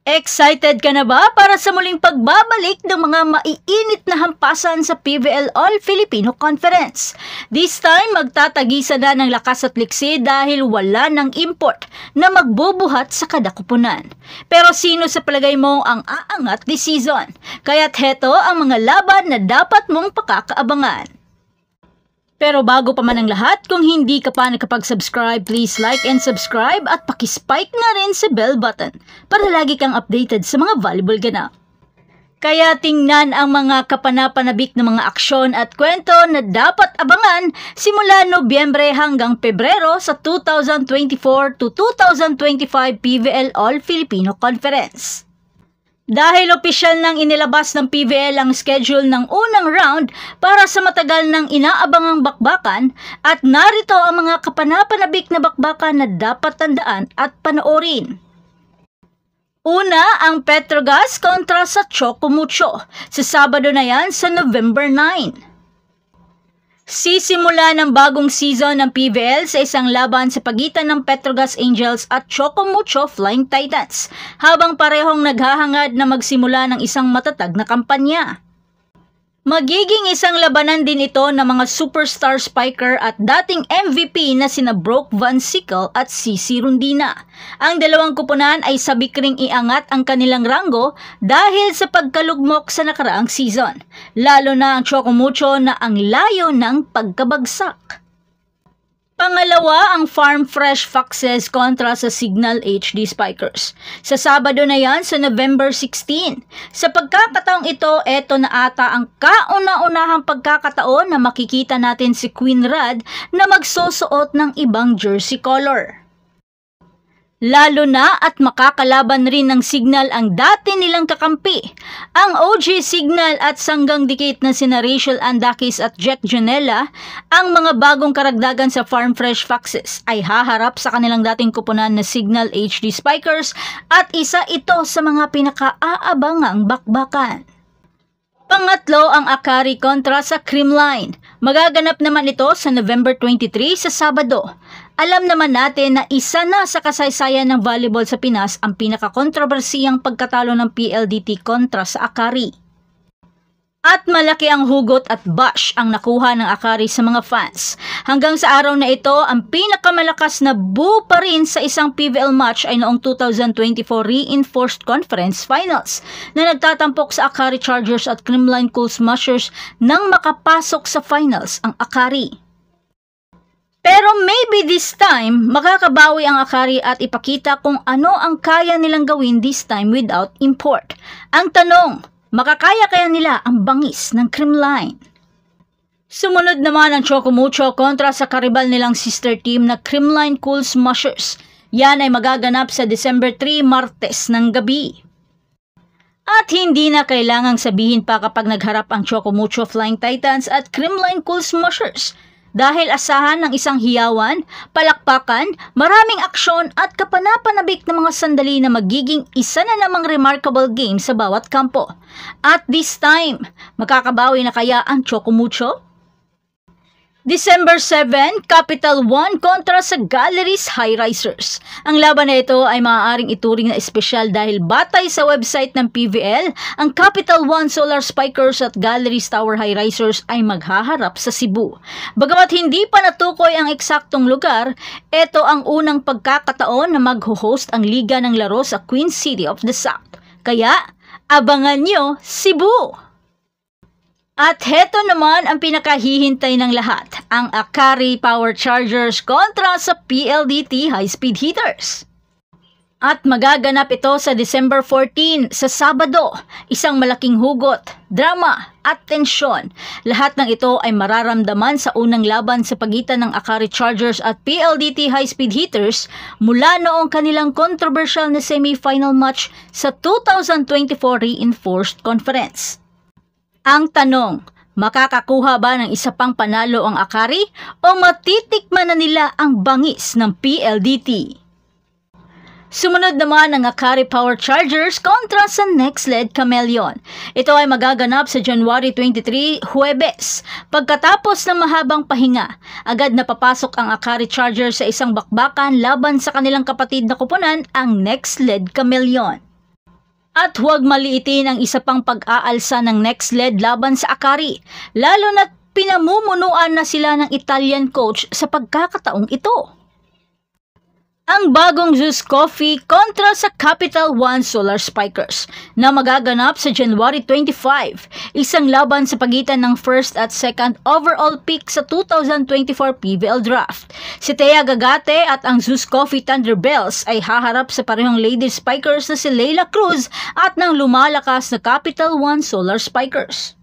Excited ka na ba para sa muling pagbabalik ng mga maiinit na hampasan sa PVL All-Filipino Conference? This time, magtatagisa na ng lakas at liksi dahil wala ng import na magbubuhat sa kada kupunan. Pero sino sa palagay mo ang aangat this season? Kaya't heto ang mga laban na dapat mong pakakaabangan. Pero bago pa man ang lahat, kung hindi ka pa nakapag-subscribe, please like and subscribe at pakispike na rin sa bell button para lagi kang updated sa mga volleyball ganap. Kaya tingnan ang mga kapanapanabik na mga aksyon at kwento na dapat abangan simula Nobyembre hanggang Pebrero sa 2024 to 2025 PVL All-Filipino Conference. Dahil opisyal nang inilabas ng PVL ang schedule ng unang round para sa matagal nang inaabangang bakbakan at narito ang mga kapanapanabik na bakbakan na dapat tandaan at panoorin. Una, ang Petrogas kontra sa Chocomucho. Sa Sabado na yan sa November 9. Sisimula ng bagong season ng PVL sa isang laban sa pagitan ng Petrogas Angels at Chocomucho Flying Titans, habang parehong naghahangad na magsimula ng isang matatag na kampanya. Magiging isang labanan din ito ng mga superstar spiker at dating MVP na sina Brock Van Sickle at CC Rundina. Ang dalawang kupunan ay sabik ring iangat ang kanilang ranggo dahil sa pagkalugmok sa nakaraang season, lalo na ang Chocomucho na ang layo ng pagkabagsak. Pangalawa, ang Farm Fresh Foxes kontra sa Signal HD Spikers. Sa Sabado na yan sa November 16. Sa pagkakataong ito, eto na ata ang kauna-unahang pagkakataon na makikita natin si Queen Rad na magsusuot ng ibang jersey color. Lalo na at makakalaban rin ng Signal ang dati nilang kakampi, ang OG Signal at sanggang dikit na sina Rachel Andakis at Jack Janela. Ang mga bagong karagdagan sa Farm Fresh Foxes ay haharap sa kanilang dating kupunan na Signal HD Spikers at isa ito sa mga pinaka-aabangang bakbakan. Pangatlo, ang Akari kontra sa Creamline. Magaganap naman ito sa November 23 sa Sabado. Alam naman natin na isa na sa kasaysayan ng volleyball sa Pinas ang pinaka-kontrobersiyang pagkatalo ng PLDT kontra sa Akari. At malaki ang hugot at bash ang nakuha ng Akari sa mga fans. Hanggang sa araw na ito, ang pinakamalakas na boo pa rin sa isang PVL match ay noong 2024 Reinforced Conference Finals na nagtatampok sa Akari Chargers at Creamline Cool Smashers nang makapasok sa finals ang Akari. Pero maybe this time, makakabawi ang Akari at ipakita kung ano ang kaya nilang gawin this time without import. Ang tanong, makakaya kaya nila ang bangis ng Creamline? Sumunod naman ang Chocomucho kontra sa karibal nilang sister team na Creamline Cool Smashers. Yan ay magaganap sa December 3, Martes ng gabi. At hindi na kailangang sabihin pa kapag nagharap ang Chocomucho Flying Titans at Creamline Cool Smashers. Dahil asahan ng isang hiyawan, palakpakan, maraming aksyon at kapanapanabik na mga sandali na magiging isa na namang remarkable game sa bawat kampo. At this time, makakabawi na kaya ang Chocomucho? December 7, Capital One kontra sa Galleries High Risers. Ang laban na ito ay maaaring ituring na espesyal dahil batay sa website ng PVL, ang Capital One Solar Spikers at Galleries Tower High Risers ay maghaharap sa Cebu. Bagamat hindi pa natukoy ang eksaktong lugar, ito ang unang pagkakataon na mag-host ang liga ng laro sa Queen City of the South. Kaya, abangan nyo Cebu! At heto naman ang pinakahihintay ng lahat, ang Akari Power Chargers kontra sa PLDT High Speed Hitters. At magaganap ito sa December 14 sa Sabado, isang malaking hugot, drama at tensyon. Lahat ng ito ay mararamdaman sa unang laban sa pagitan ng Akari Chargers at PLDT High Speed Hitters mula noong kanilang controversial na semi-final match sa 2024 Reinforced Conference. Ang tanong, makakakuha ba ng isa pang panalo ang Akari o matitikman na nila ang bangis ng PLDT? Sumunod naman ang Akari Power Chargers kontra sa Nextled Chameleon. Ito ay magaganap sa January 23, Huwebes. Pagkatapos ng mahabang pahinga, agad na papasok ang Akari Chargers sa isang bakbakan laban sa kanilang kapatid na kupunan, ang Nextled Chameleon. At huwag maliitin ang isa pang pag-aalsa ng next leg laban sa Akari, lalo na't pinamumunuan na sila ng Italian coach sa pagkakataong ito. Ang bagong Zeus Coffee kontra sa Capital One Solar Spikers na magaganap sa January 25, isang laban sa pagitan ng first at second overall pick sa 2024 PVL Draft. Si Thea Gagate at ang Zeus Coffee Thunderbells ay haharap sa parehong Lady Spikers na si Leila Cruz at ng lumalakas na Capital One Solar Spikers.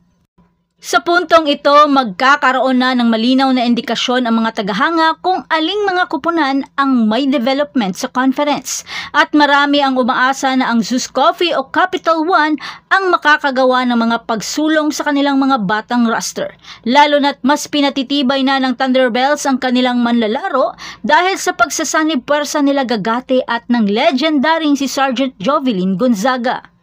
Sa puntong ito, magkakaroon na ng malinaw na indikasyon ang mga tagahanga kung aling mga kupunan ang may development sa conference. At marami ang umaasa na ang Zeus Coffee o Capital One ang makakagawa ng mga pagsulong sa kanilang mga batang roster. Lalo na't mas pinatitibay na ng Thunderbells ang kanilang manlalaro dahil sa pagsasanib pwersa nila Gagate at ng legendaring si Sergeant Jovelyn Gonzaga.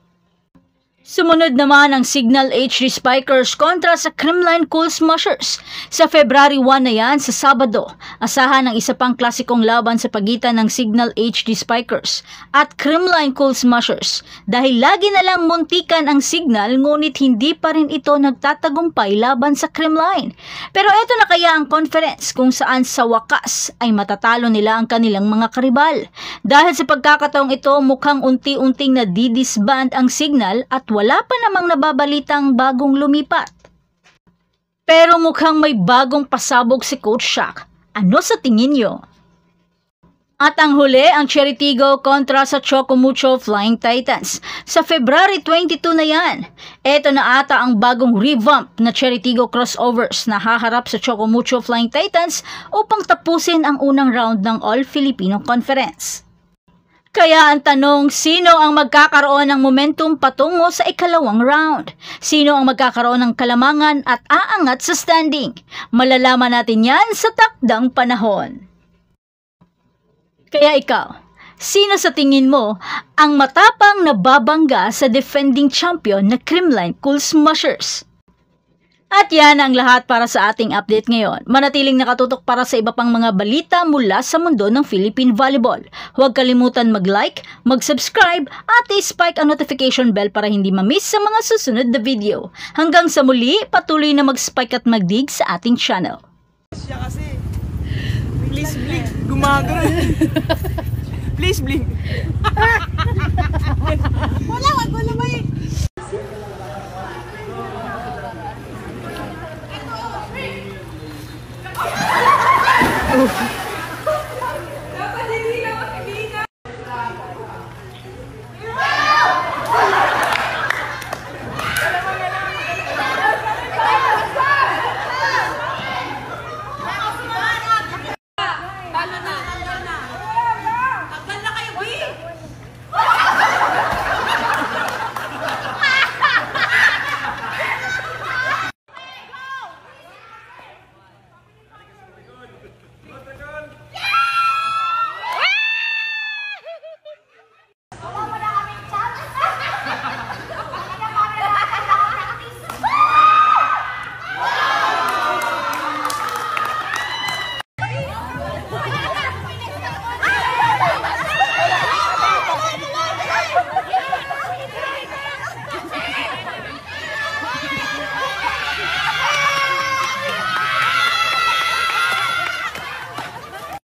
Sumunod naman ang Signal HD Spikers kontra sa Creamline Cool Smushers. Sa February 1 na yan, sa Sabado, asahan ang isa pang klasikong laban sa pagitan ng Signal HD Spikers at Creamline Cool Smushers dahil lagi na lang muntikan ang Signal ngunit hindi pa rin ito nagtatagumpay laban sa Creamline. Pero ito na kaya ang conference kung saan sa wakas ay matatalo nila ang kanilang mga karibal. Dahil sa pagkakataong ito, mukhang unti-unting na didisband ang Signal at wala pa namang nababalitang bagong lumipat. Pero mukhang may bagong pasabog si Coach Shaq. Ano sa tingin nyo? At ang huli, ang Cheritigo kontra sa Chocomucho Flying Titans. Sa February 22 na yan. Ito na ata ang bagong revamp na Cheritigo crossovers na haharap sa Chocomucho Flying Titans upang tapusin ang unang round ng All-Filipino Conference. Kaya ang tanong, sino ang magkakaroon ng momentum patungo sa ikalawang round? Sino ang magkakaroon ng kalamangan at aangat sa standing? Malalaman natin yan sa takdang panahon. Kaya ikaw, sino sa tingin mo ang matapang na babangga sa defending champion na Creamline Cool Smushers? At yan ang lahat para sa ating update ngayon. Manatiling nakatutok para sa iba pang mga balita mula sa mundo ng Philippine Volleyball. Huwag kalimutan mag-like, mag-subscribe at i-spike ang notification bell para hindi ma-miss sa mga susunod na video. Hanggang sa muli, patuloy na mag-spike at mag-dig sa ating channel. Siya kasi, please blink, gumagano. Please blink.